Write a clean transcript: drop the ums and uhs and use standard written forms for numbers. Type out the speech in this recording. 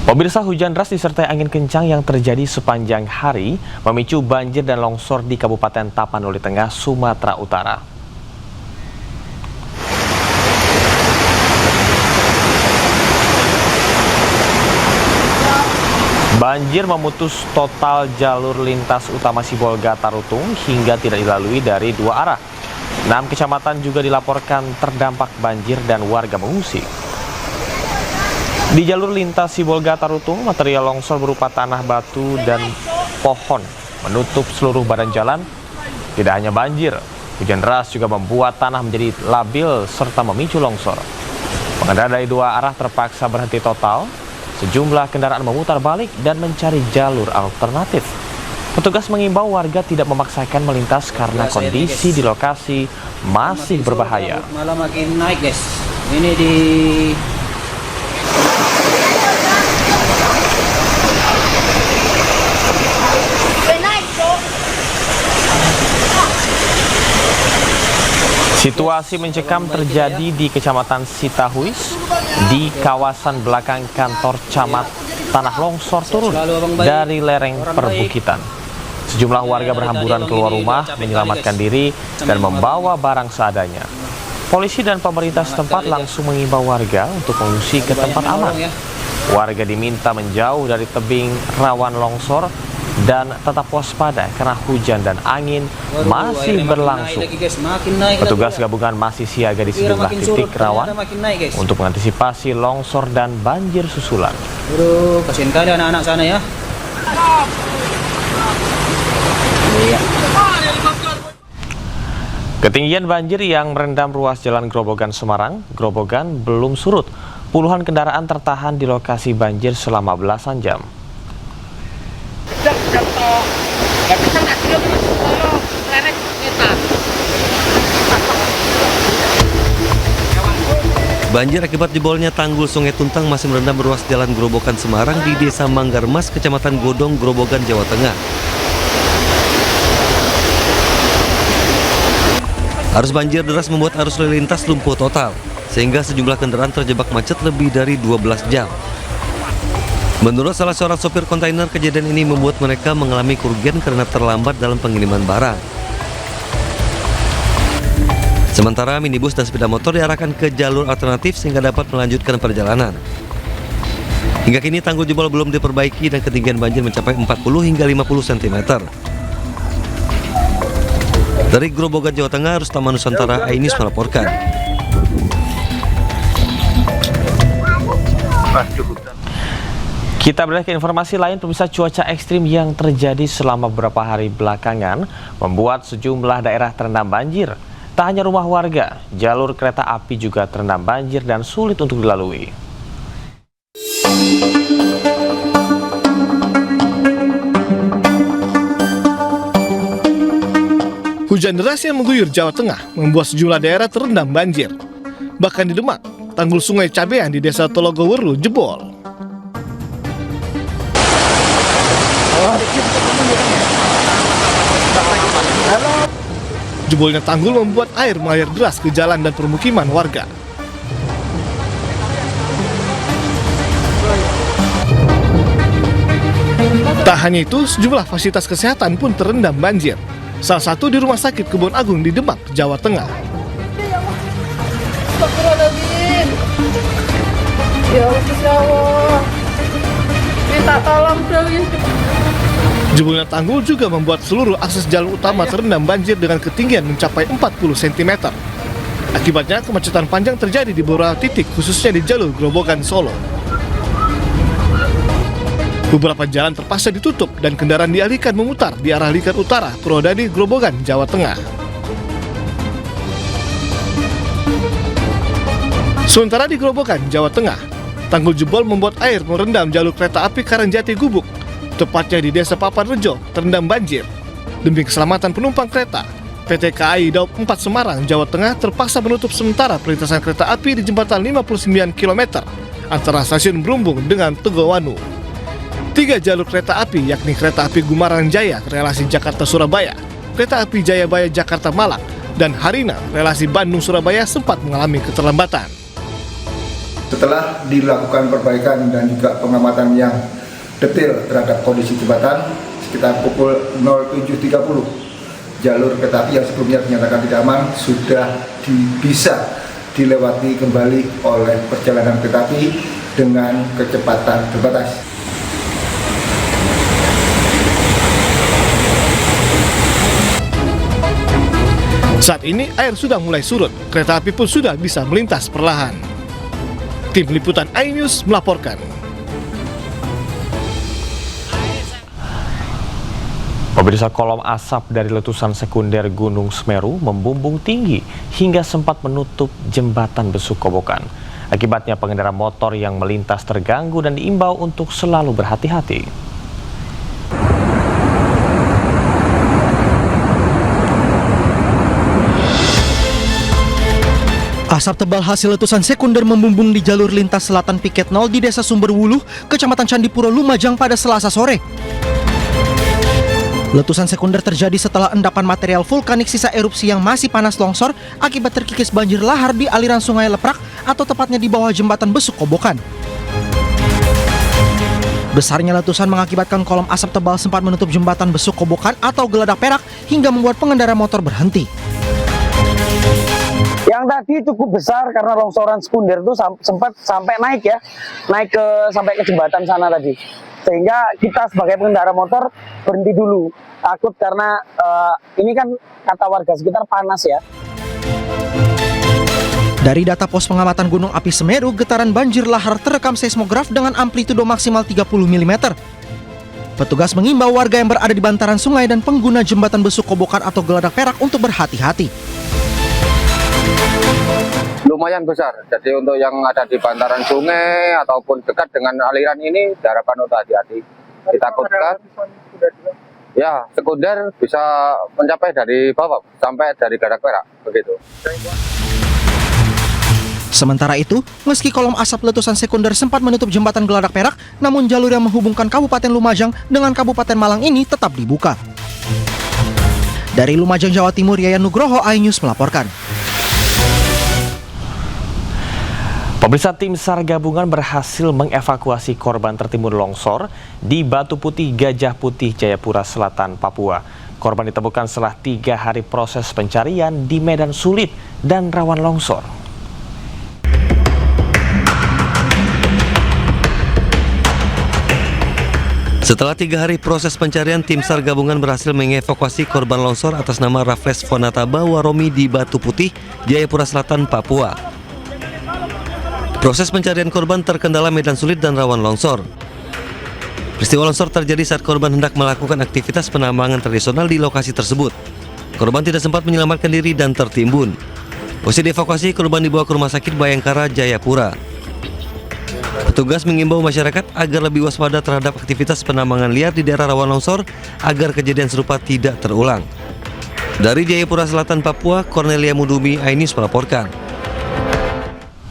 Pemirsa, hujan deras disertai angin kencang yang terjadi sepanjang hari memicu banjir dan longsor di Kabupaten Tapanuli Tengah, Sumatera Utara. Banjir memutus total jalur lintas utama Sibolga Tarutung hingga tidak dilalui dari dua arah. 6 kecamatan juga dilaporkan terdampak banjir dan warga mengungsi. Di jalur lintas Sibolga Tarutung, material longsor berupa tanah, batu, dan pohon menutup seluruh badan jalan. Tidak hanya banjir, hujan deras juga membuat tanah menjadi labil serta memicu longsor. Pengendara dari dua arah terpaksa berhenti total. Sejumlah kendaraan memutar balik dan mencari jalur alternatif. Petugas mengimbau warga tidak memaksakan melintas karena kondisi di lokasi masih berbahaya. Malah makin naik, guys. Ini di Situasi mencekam terjadi di Kecamatan Sitahuis, di kawasan belakang kantor camat. Tanah longsor turun dari lereng perbukitan. Sejumlah warga berhamburan keluar rumah, menyelamatkan diri, dan membawa barang seadanya. Polisi dan pemerintah setempat langsung mengimbau warga untuk mengungsi ke tempat aman. Warga diminta menjauh dari tebing rawan longsor dan tetap waspada karena hujan dan angin masih berlangsung. Petugas gabungan masih siaga di sejumlah titik rawan untuk mengantisipasi longsor dan banjir susulan. kasihan kali anak-anak sana ya. Ketinggian banjir yang merendam ruas Jalan Grobogan Semarang, Grobogan belum surut. Puluhan kendaraan tertahan di lokasi banjir selama belasan jam. Banjir akibat jebolnya tanggul Sungai Tuntang masih merendam ruas Jalan Grobogan Semarang di Desa Manggarmas, Kecamatan Godong, Grobogan, Jawa Tengah. Arus banjir deras membuat arus lalu lintas lumpuh total, sehingga sejumlah kendaraan terjebak macet lebih dari 12 jam. Menurut salah seorang sopir kontainer, kejadian ini membuat mereka mengalami kerugian karena terlambat dalam pengiriman barang. Sementara minibus dan sepeda motor diarahkan ke jalur alternatif sehingga dapat melanjutkan perjalanan. Hingga kini tanggul jebol belum diperbaiki dan ketinggian banjir mencapai 40 hingga 50 cm. Dari Grobogan, Jawa Tengah, Rustam Nusantara, Ainis melaporkan. Kita beralih ke informasi lain. Pemirsa, cuaca ekstrim yang terjadi selama beberapa hari belakangan membuat sejumlah daerah terendam banjir. Tak hanya rumah warga, jalur kereta api juga terendam banjir dan sulit untuk dilalui. Hujan deras yang mengguyur Jawa Tengah membuat sejumlah daerah terendam banjir. Bahkan di Demak, tanggul Sungai Cabean di Desa Tologoweru jebol. Jebolnya tanggul membuat air mengalir deras ke jalan dan permukiman warga. Tak hanya itu, sejumlah fasilitas kesehatan pun terendam banjir. Salah satu di Rumah Sakit Kebon Agung di Demak, Jawa Tengah. Ya Allah, minta tolong dong. Jebolnya tanggul juga membuat seluruh akses jalan utama terendam banjir dengan ketinggian mencapai 40 cm. Akibatnya kemacetan panjang terjadi di beberapa titik, khususnya di jalur Grobogan Solo. Beberapa jalan terpaksa ditutup dan kendaraan dialihkan memutar di arah Likat Utara, Purwodadi, Grobogan, Jawa Tengah. Sementara di Grobogan, Jawa Tengah, tanggul jebol membuat air merendam jalur kereta api Karangjati Gubuk, tepatnya di Desa Papan Rejo, terendam banjir. Demi keselamatan penumpang kereta, PT KAI Daup 4 Semarang, Jawa Tengah terpaksa menutup sementara perlintasan kereta api di jembatan 59 km antara stasiun Berumbung dengan Tegowanu. 3 jalur kereta api, yakni kereta api Gumarang Jaya relasi Jakarta-Surabaya, kereta api Jayabaya Jakarta-Malang, dan Harina relasi Bandung-Surabaya sempat mengalami keterlambatan. Setelah dilakukan perbaikan dan juga pengamatan yang detail terhadap kondisi jembatan, sekitar pukul 07.30, jalur kereta api yang sebelumnya dinyatakan tidak aman sudah bisa dilewati kembali oleh perjalanan kereta api dengan kecepatan terbatas. Saat ini air sudah mulai surut, kereta api pun sudah bisa melintas perlahan. Tim Liputan iNews melaporkan. Pemirsa, kolom asap dari letusan sekunder Gunung Semeru membumbung tinggi hingga sempat menutup jembatan Besuk Kobokan. Akibatnya pengendara motor yang melintas terganggu dan diimbau untuk selalu berhati-hati. Asap tebal hasil letusan sekunder membumbung di jalur lintas selatan Piket 0 di Desa Sumberwuluh, Kecamatan Candipuro, Lumajang pada Selasa sore. Letusan sekunder terjadi setelah endapan material vulkanik sisa erupsi yang masih panas longsor akibat terkikis banjir lahar di aliran Sungai Leprak atau tepatnya di bawah jembatan Besuk Kobokan. Besarnya letusan mengakibatkan kolom asap tebal sempat menutup jembatan Besuk Kobokan atau Geladak Perak hingga membuat pengendara motor berhenti. Yang tadi cukup besar karena longsoran sekunder itu sempat sampai naik sampai ke jembatan sana tadi. Sehingga kita sebagai pengendara motor berhenti dulu. Takut karena ini kan kata warga sekitar panas ya. Dari data pos pengamatan Gunung Api Semeru, getaran banjir lahar terekam seismograf dengan amplitudo maksimal 30 mm. Petugas mengimbau warga yang berada di bantaran sungai dan pengguna jembatan Besuk Kobokan atau Geladak Perak untuk berhati-hati. Lumayan besar, jadi untuk yang ada di bantaran sungai ataupun dekat dengan aliran ini diharapkan untuk hati-hati. Ditakutkan ya sekunder bisa mencapai dari bawah sampai dari Geladak Perak begitu. Sementara itu, meski kolom asap letusan sekunder sempat menutup jembatan Geladak Perak, namun jalur yang menghubungkan Kabupaten Lumajang dengan Kabupaten Malang ini tetap dibuka. Dari Lumajang, Jawa Timur, Yayan Nugroho, iNews melaporkan. Pemirsa, tim SAR gabungan berhasil mengevakuasi korban tertimbun longsor di Batu Putih, Gajah Putih, Jayapura Selatan, Papua. Korban ditemukan setelah 3 hari proses pencarian di medan sulit dan rawan longsor. Setelah 3 hari proses pencarian, tim SAR gabungan berhasil mengevakuasi korban longsor atas nama Raffles Fonataba Waromi di Batu Putih, Jayapura Selatan, Papua. Proses pencarian korban terkendala medan sulit dan rawan longsor. Peristiwa longsor terjadi saat korban hendak melakukan aktivitas penambangan tradisional di lokasi tersebut. Korban tidak sempat menyelamatkan diri dan tertimbun. Usai dievakuasi, korban dibawa ke Rumah Sakit Bayangkara, Jayapura. Petugas mengimbau masyarakat agar lebih waspada terhadap aktivitas penambangan liar di daerah rawan longsor agar kejadian serupa tidak terulang. Dari Jayapura Selatan, Papua, Cornelia Mudumi, iNews melaporkan.